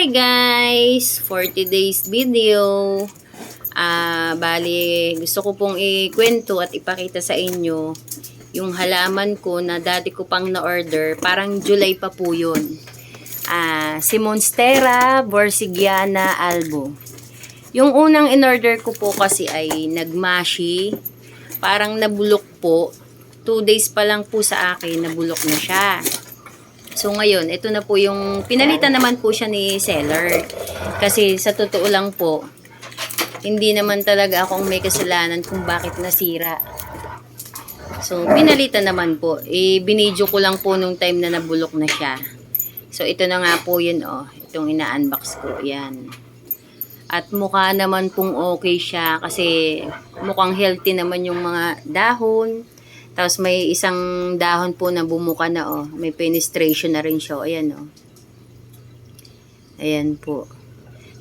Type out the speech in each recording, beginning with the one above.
Hi guys! For today's video, bali gusto ko pong ikwento at ipakita sa inyo yung halaman ko na dati ko pang na-order. Parang July pa po yun. Si Monstera Borsigiana albo. Yung unang in-order ko po kasi ay nagmashi. Parang nabulok po. 2 days pa lang po sa akin, nabulok na siya. So ngayon, ito na po yung pinalitan naman po siya ni seller. Kasi sa totoo lang po, hindi naman talaga akong may kasalanan kung bakit nasira. So pinalitan naman po. Binidyo ko lang po nung time na nabulok na siya. So ito na nga po yun itong ina-unbox ko. Yan. At mukha naman pong okay siya kasi mukhang healthy naman yung mga dahon. Tapos may isang dahon po na bumuka na may penetration na rin siya. Ayan Ayan po.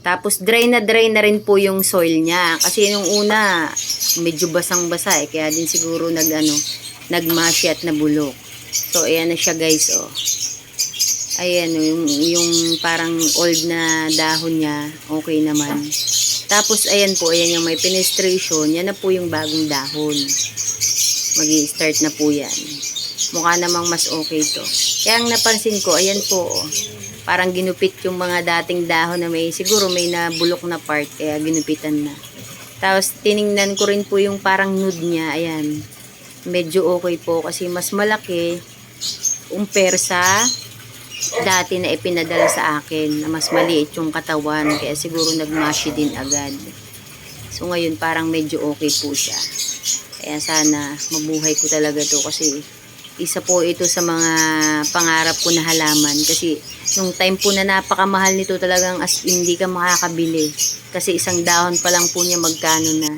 Tapos dry na rin po yung soil niya. Kasi yung una medyo basang-basa kaya din siguro nagmashi at nabulok. So ayan na siya guys Ayan yung parang old na dahon niya. Okay naman. Tapos ayan po, ayan yung may penetration. Yan na po yung bagong dahon. Magi-start na po yan. Mukha namang mas okay to. Kaya ang napansin ko, ayan po parang ginupit yung mga dating dahon na siguro may nabulok na part, kaya ginupitan na. Tapos tiningnan ko rin po yung parang nude niya. Ayan. Medyo okay po kasi mas malaki compare sa dati na ipinadala sa akin na mas maliit yung katawan, kaya siguro nagmashi din agad. So ngayon parang medyo okay po siya. Kaya sana mabuhay ko talaga to kasi isa po ito sa mga pangarap ko na halaman. Kasi nung time po na napakamahal nito talagang as hindi ka makakabili. Kasi isang dahon pa lang po niya magkano na.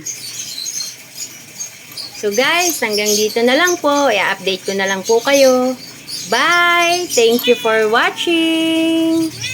So guys, hanggang dito na lang po. I-update ko na lang po kayo. Bye! Thank you for watching!